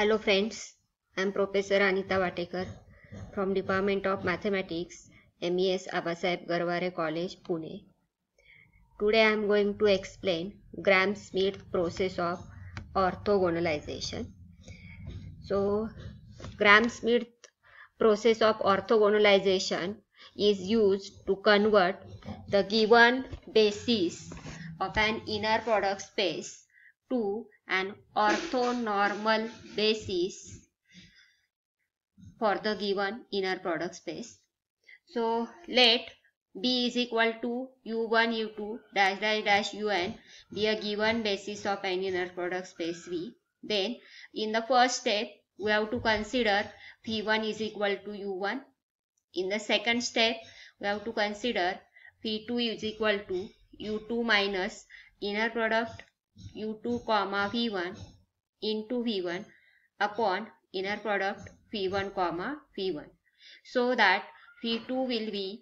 Hello friends, I am Professor Anita Vatekar from Department of Mathematics, MES Abasaheb Garware College, Pune. Today I am going to explain Gram-Schmidt process of orthogonalization. So, Gram-Schmidt process of orthogonalization is used to convert the given basis of an inner product space to an orthonormal basis for the given inner product space. So let B is equal to U1, U2, dash dash dash UN be a given basis of an inner product space V. Then in the first step we have to consider Phi1 is equal to U1. In the second step we have to consider Phi2 is equal to U2 minus inner product U2 comma V1 into V1 upon inner product Phi1 comma Phi1, so that Phi2 will be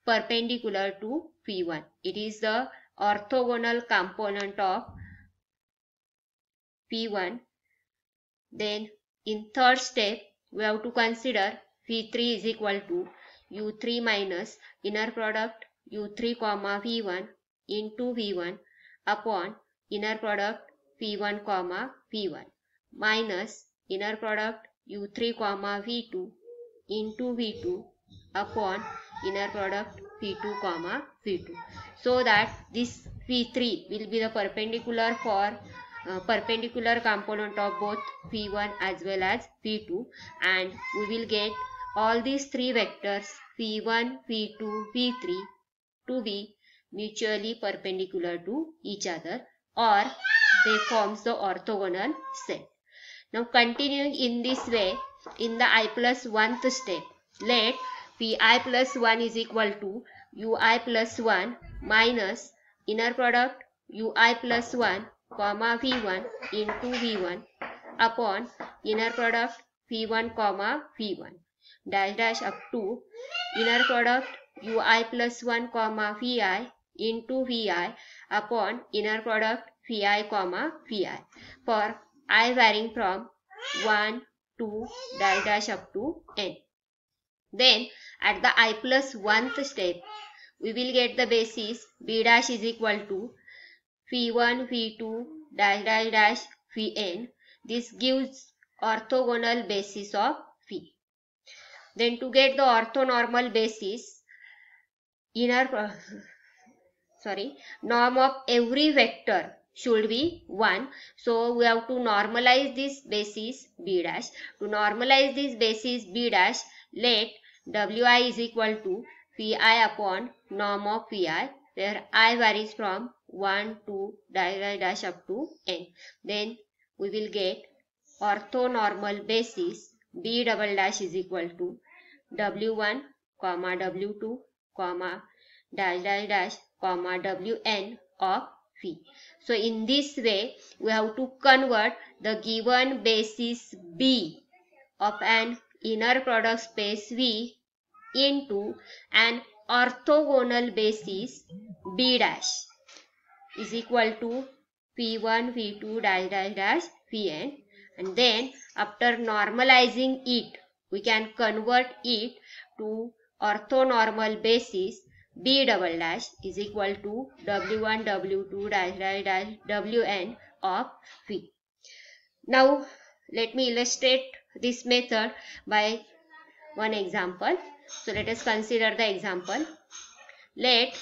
perpendicular to Phi1. It is the orthogonal component of Phi1. Then in third step we have to consider Phi3 is equal to U3 minus inner product U3 comma V1 into V1 upon inner product Phi1 comma Phi1 minus inner product U3 comma V2 into V2 upon inner product Phi2 comma Phi2, so that this Phi3 will be the perpendicular component of both Phi1 as well as Phi2, and we will get all these three vectors Phi1, Phi2, Phi3 to be mutually perpendicular to each other, or they forms the orthogonal set. Now continuing in this way, in the I plus 1th step, let Pi plus 1 is equal to Ui plus 1 minus inner product Ui plus 1 comma V1 into V1 upon inner product Phi1 comma Phi1 dash dash up to inner product Ui plus 1 comma Vi into Vi upon inner product Phi comma Phi for I varying from 1, 2, dash dash up to n. Then at the I plus 1th step, we will get the basis B dash is equal to Phi1, Phi2, dash dash dash Phi n. This gives orthogonal basis of Phi. Then to get the orthonormal basis, norm of every vector should be 1. So we have to normalize this basis B dash. To normalize this basis B dash, let Wi is equal to Phi upon norm of Phi, where I varies from 1, 2, dash dash up to n. Then we will get orthonormal basis B double dash is equal to W1 comma W2 comma dash dash dash comma Wn of Phi. So in this way we have to convert the given basis B of an inner product space V into an orthogonal basis B dash is equal to Phi1, Phi2 dash dash dash Pn, and then after normalizing it we can convert it to orthonormal basis B double dash is equal to W1, W2 dash dash dash Wn of Phi. Now let me illustrate this method by one example. So let us consider the example. Let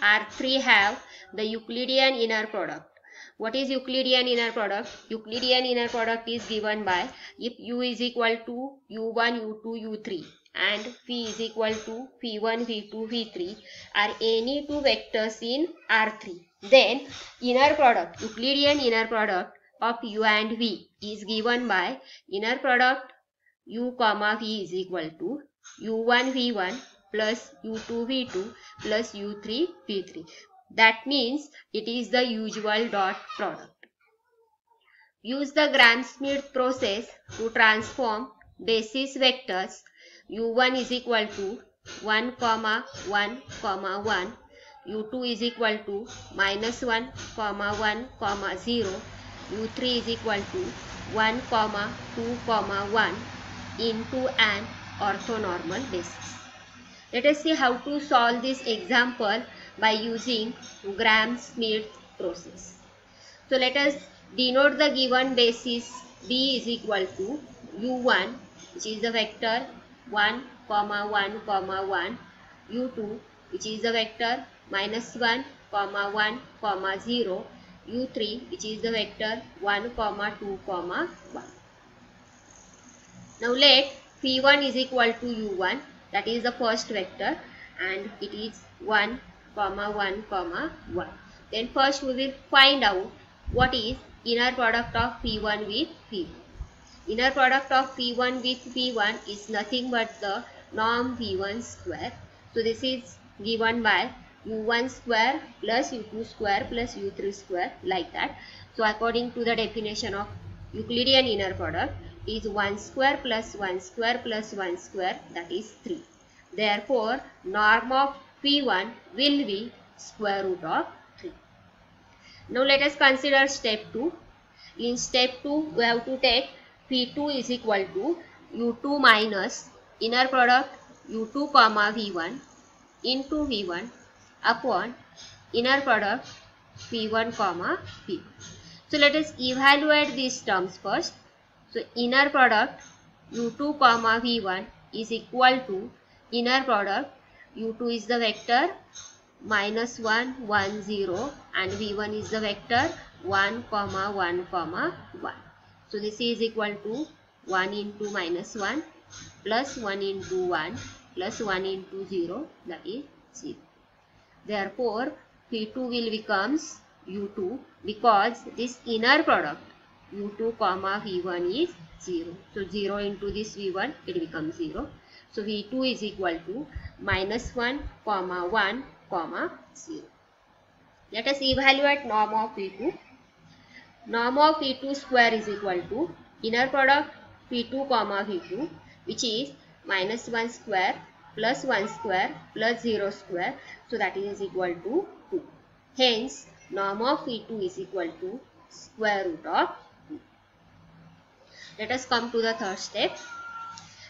R3 have the Euclidean inner product. What is Euclidean inner product? Euclidean inner product is given by if U is equal to U1, U2, U3 and Phi is equal to Phi1, Phi2, Phi3 are any two vectors in R3. Then inner product, Euclidean inner product of U and V is given by inner product U comma V is equal to U1 V1 plus U2 V2 plus U3 V3. That means it is the usual dot product. Use the Gram-Schmidt process to transform basis vectors U1 is equal to 1 comma 1 comma 1, U2 is equal to minus 1 comma 1 comma 0 u3 is equal to 1, 2, 1 into an orthonormal basis. Let us see how to solve this example by using Gram-Schmidt process. So let us denote the given basis B is equal to u1, which is the vector 1, 1, 1, u2, which is the vector -1, 1, 0, u3, which is the vector 1, 2, 1. Now let P1 is equal to u1, that is the first vector, and it is 1, 1, 1. Then first we will find out what is inner product of P1 with P2. Inner product of P1 with P1 is nothing but the norm P1 square. So this is given by u1 square plus u2 square plus u3 square, like that. So according to the definition of Euclidean inner product is 1 square plus 1 square plus 1 square, that is 3. Therefore norm of P1 will be square root of 3. Now let us consider step 2. In step 2 we have to take P2 is equal to u2 minus inner product u2 comma v1 into v1 upon inner product p1 comma p2. So let us evaluate these terms first. So inner product u2 comma v1 is equal to inner product u2 is the vector -1, 1, 0 and v1 is the vector 1, 1, 1. So this is equal to 1 into -1 plus 1 into 1 plus 1 into 0, that is 0. Therefore P2 will becomes u2 because this inner product u2 comma v1 is 0. So 0 into this v1, it becomes 0. So v2 is equal to -1, 1, 0. Let us evaluate norm of P2. Norm of P2 square is equal to inner product P2 comma v2, which is -1 square plus 1 square plus 0 square. So that is equal to 2. Hence norm of P2 is equal to square root of 2. Let us come to the third step.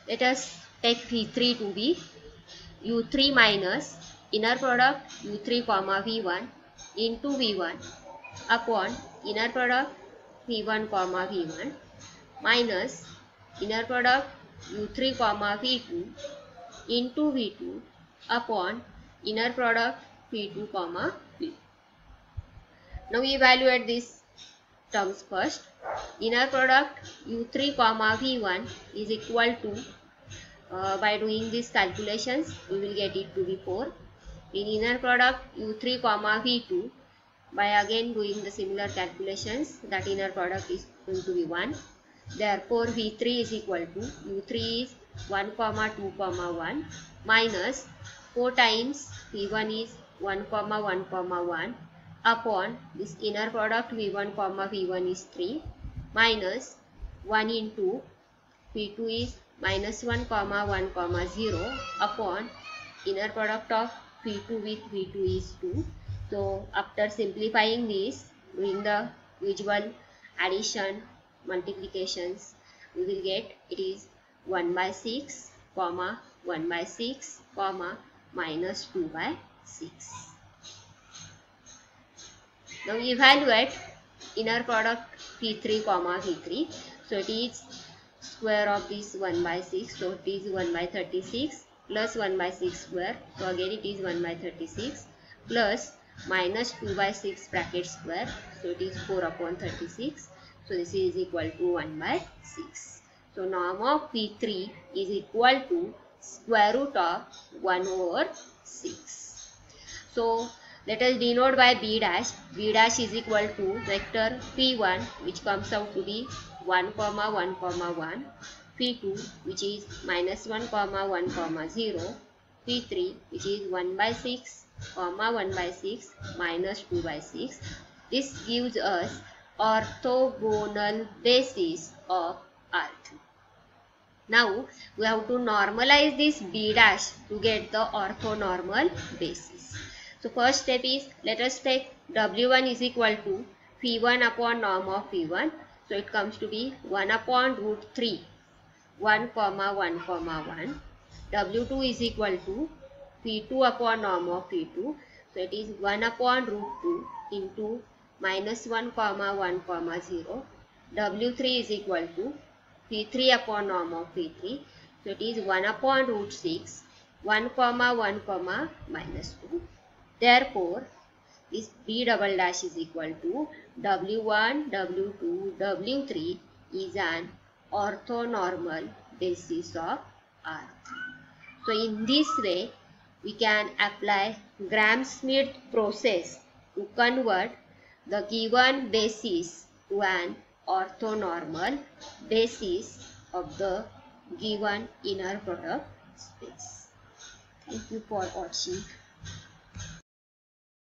Let us take P3 to be u3 minus inner product u3 comma v1 into v1 upon inner product v1 comma v1 minus inner product u3 comma v2 into v2 upon inner product p2 comma v2. Now we evaluate these terms first. Inner product u3 comma v1 is equal to, by doing these calculations we will get it to be 4. In inner product u3 comma v2, by again doing the similar calculations, that inner product is going to be 1. Therefore v3 is equal to u3 is 1, 2, 1 minus 4 times v1 is 1, 1, upon this inner product v1 v1 is 3 minus 1 into p2 is -1, 1, 0 upon inner product of p2 with v2 is 2. So after simplifying this, doing the usual addition, multiplications, we will get it is 1 by 6, 1 by 6, minus 2 by 6. Now we evaluate inner product P3 comma V3. So it is square of this 1 by 6. So it is 1 by 36 plus 1 by 6 square. So again it is 1 by 36 plus minus 2 by 6 bracket square. So it is 4 upon 36. So this is equal to 1 by 6. So norm of P3 is equal to square root of 1 over 6. So let us denote by B dash. B dash is equal to vector P1 which comes out to be 1, 1, 1, P2 which is minus 1, 1, 0, P3 which is 1 by 6, 1 by 6, minus 2 by 6. This gives us orthogonal basis of R3. Now we have to normalize this B dash to get the orthonormal basis. So first step is, let us take W1 is equal to phi1 upon norm of phi1. So it comes to be 1 upon root 3, 1 comma 1 comma 1. W2 is equal to phi2 upon norm of phi2. So it is 1 upon root 2 into minus 1 comma 1 comma 0. W3 is equal to phi3 upon norm of phi3. So it is 1 upon root 6, 1 comma 1 comma minus 2. Therefore, this B double dash is equal to W1, W2, W3 is an orthonormal basis of R3. So in this way, we can apply Gram-Schmidt process to convert the given basis to an orthonormal basis of the given inner product space. Thank you for watching.